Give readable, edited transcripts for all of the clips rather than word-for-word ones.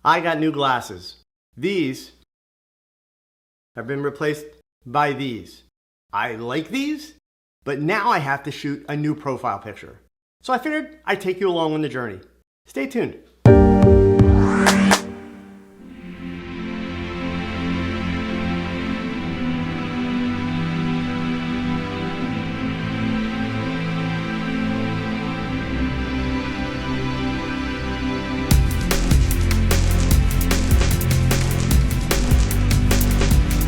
I got new glasses. These have been replaced by these. I like these, but now I have to shoot a new profile picture. So I figured I'd take you along on the journey. Stay tuned.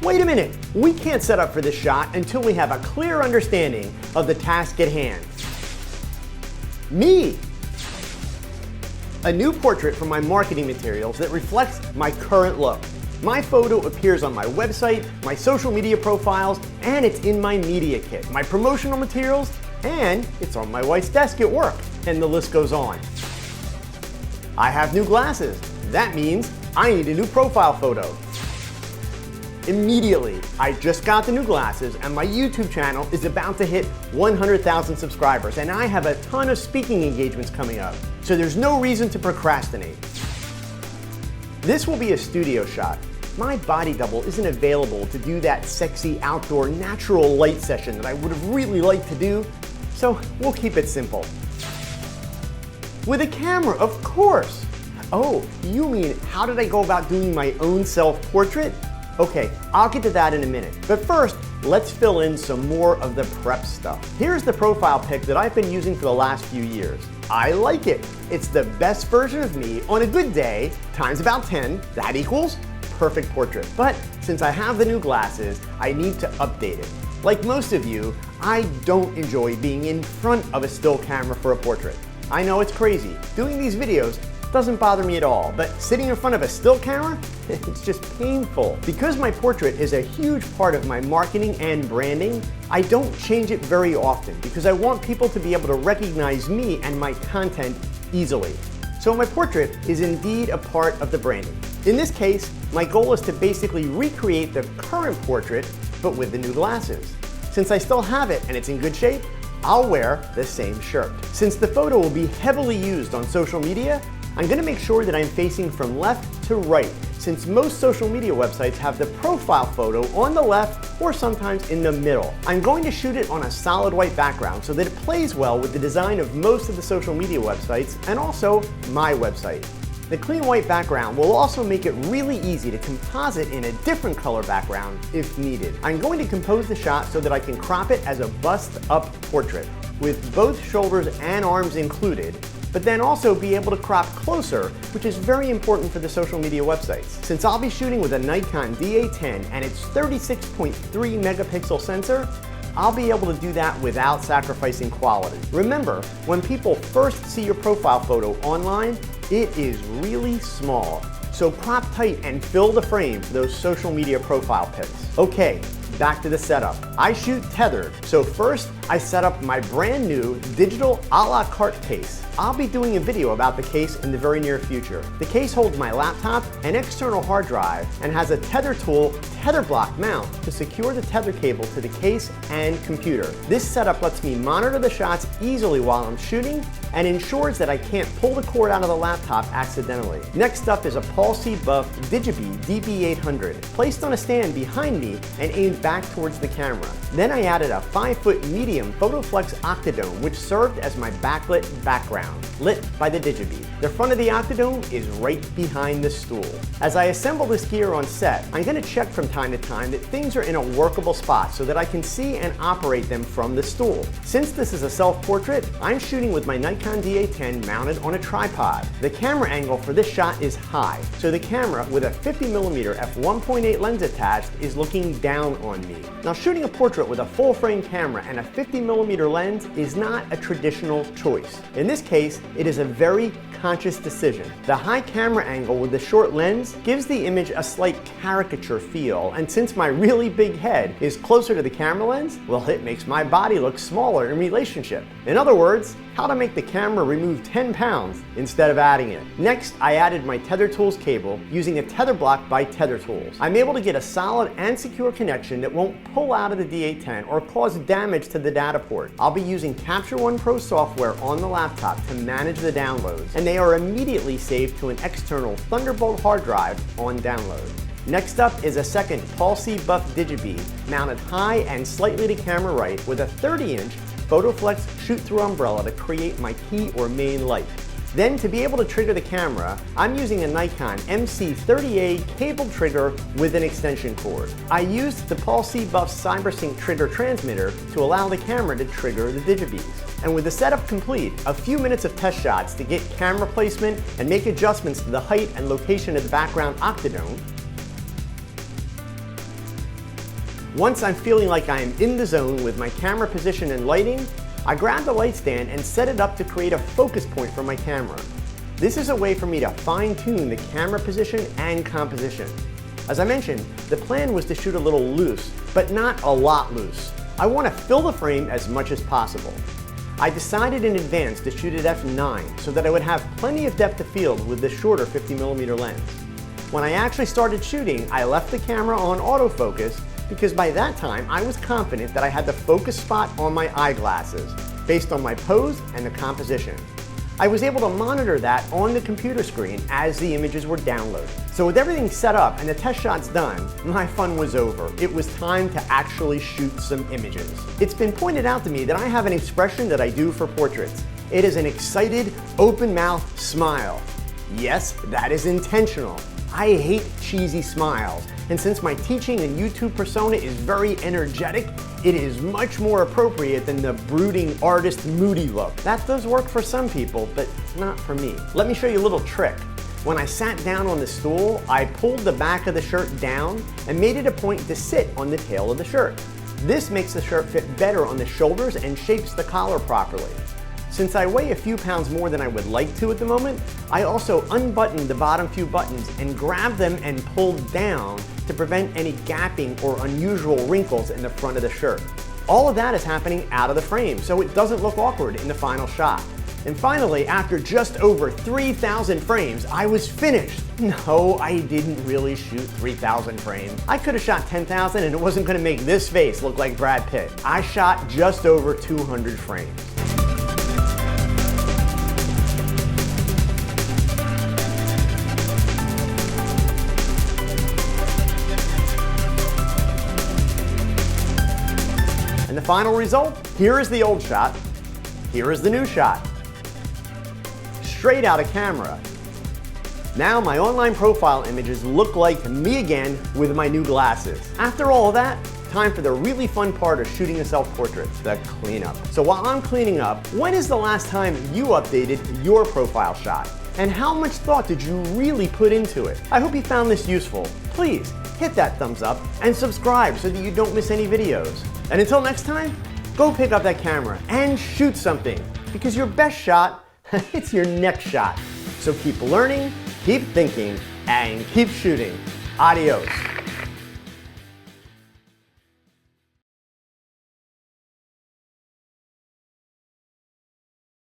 Wait a minute, we can't set up for this shot until we have a clear understanding of the task at hand. Me! A new portrait from my marketing materials that reflects my current look. My photo appears on my website, my social media profiles, and it's in my media kit, my promotional materials, and it's on my wife's desk at work, and the list goes on. I have new glasses. That means I need a new profile photo. Immediately, I just got the new glasses and my YouTube channel is about to hit 100,000 subscribers and I have a ton of speaking engagements coming up, so there's no reason to procrastinate. This will be a studio shot. My body double isn't available to do that sexy outdoor natural light session that I would have really liked to do, so we'll keep it simple. With a camera, of course. Oh, you mean how did I go about doing my own self-portrait? Okay, I'll get to that in a minute. But first, let's fill in some more of the prep stuff. Here's the profile pic that I've been using for the last few years. I like it. It's the best version of me on a good day, times about 10, that equals perfect portrait. But since I have the new glasses, I need to update it. Like most of you, I don't enjoy being in front of a still camera for a portrait. I know it's crazy. Doing these videos doesn't bother me at all, but sitting in front of a still camera, it's just painful. Because my portrait is a huge part of my marketing and branding, I don't change it very often because I want people to be able to recognize me and my content easily. So my portrait is indeed a part of the branding. In this case, my goal is to basically recreate the current portrait, but with the new glasses. Since I still have it and it's in good shape, I'll wear the same shirt. Since the photo will be heavily used on social media, I'm going to make sure that I'm facing from left to right, since most social media websites have the profile photo on the left or sometimes in the middle. I'm going to shoot it on a solid white background so that it plays well with the design of most of the social media websites and also my website. The clean white background will also make it really easy to composite in a different color background if needed. I'm going to compose the shot so that I can crop it as a bust-up portrait, with both shoulders and arms included, but then also be able to crop closer, which is very important for the social media websites. Since I'll be shooting with a Nikon D810 and its 36.3 megapixel sensor, I'll be able to do that without sacrificing quality. Remember, when people first see your profile photo online, it is really small. So crop tight and fill the frame for those social media profile pics. Okay, back to the setup. I shoot tethered, so first I set up my brand new digital a la carte case. I'll be doing a video about the case in the very near future. The case holds my laptop, an external hard drive, and has a tether tool tether block mount to secure the tether cable to the case and computer. This setup lets me monitor the shots easily while I'm shooting and ensures that I can't pull the cord out of the laptop accidentally. Next up is a Paul C. Buff Digibee DB800, placed on a stand behind me and aimed back towards the camera. Then I added a 5-foot medium Photoflex Octodome, which served as my backlit background, lit by the Digibee. The front of the Octodome is right behind the stool. As I assemble this gear on set, I'm going to check from time to time that things are in a workable spot so that I can see and operate them from the stool. Since this is a self-portrait, I'm shooting with my Nikon D810 mounted on a tripod. The camera angle for this shot is high, so the camera with a 50mm f1.8 lens attached is looking down on me. Now, shooting a portrait with a full-frame camera and a 50mm lens is not a traditional choice. In this case, it is a very conscious decision. The high camera angle with the short lens gives the image a slight caricature feel, and since my really big head is closer to the camera lens, well, it makes my body look smaller in relationship. In other words, how to make the camera remove 10 pounds instead of adding it. Next, I added my Tether Tools cable using a tether block by Tether Tools. I'm able to get a solid and secure connection that won't pull out of the D810 or cause damage to the data port. I'll be using Capture One Pro software on the laptop to manage the downloads, and they are immediately saved to an external Thunderbolt hard drive on download. Next up is a second Paul C. Buff Digibeam mounted high and slightly to camera right with a 30-inch PhotoFlex shoot-through umbrella to create my key or main light. Then, to be able to trigger the camera, I'm using a Nikon MC30A cable trigger with an extension cord. I used the Paul C. Buff CyberSync trigger transmitter to allow the camera to trigger the Digibeams. And with the setup complete, a few minutes of test shots to get camera placement and make adjustments to the height and location of the background octodome. Once I'm feeling like I am in the zone with my camera position and lighting, I grab the light stand and set it up to create a focus point for my camera. This is a way for me to fine-tune the camera position and composition. As I mentioned, the plan was to shoot a little loose, but not a lot loose. I want to fill the frame as much as possible. I decided in advance to shoot at f9 so that I would have plenty of depth of field with the shorter 50mm lens. When I actually started shooting, I left the camera on autofocus because by that time I was confident that I had the focus spot on my eyeglasses based on my pose and the composition. I was able to monitor that on the computer screen as the images were downloaded. So with everything set up and the test shots done, my fun was over. It was time to actually shoot some images. It's been pointed out to me that I have an expression that I do for portraits. It is an excited, open-mouthed smile. Yes, that is intentional. I hate cheesy smiles, and since my teaching and YouTube persona is very energetic, it is much more appropriate than the brooding artist moody look. That does work for some people, but not for me. Let me show you a little trick. When I sat down on the stool, I pulled the back of the shirt down and made it a point to sit on the tail of the shirt. This makes the shirt fit better on the shoulders and shapes the collar properly. Since I weigh a few pounds more than I would like to at the moment, I also unbuttoned the bottom few buttons and grabbed them and pulled down to prevent any gapping or unusual wrinkles in the front of the shirt. All of that is happening out of the frame, so it doesn't look awkward in the final shot. And finally, after just over 3,000 frames, I was finished. No, I didn't really shoot 3,000 frames. I could have shot 10,000 and it wasn't going to make this face look like Brad Pitt. I shot just over 200 frames. And the final result, here is the old shot, here is the new shot. Straight out of camera. Now my online profile images look like me again with my new glasses. After all of that, time for the really fun part of shooting a self-portrait, the cleanup. So while I'm cleaning up, when is the last time you updated your profile shot? And how much thought did you really put into it? I hope you found this useful. Please hit that thumbs up and subscribe so that you don't miss any videos. And until next time, go pick up that camera and shoot something, because your best shot, it's your next shot. So keep learning, keep thinking, and keep shooting. Adios.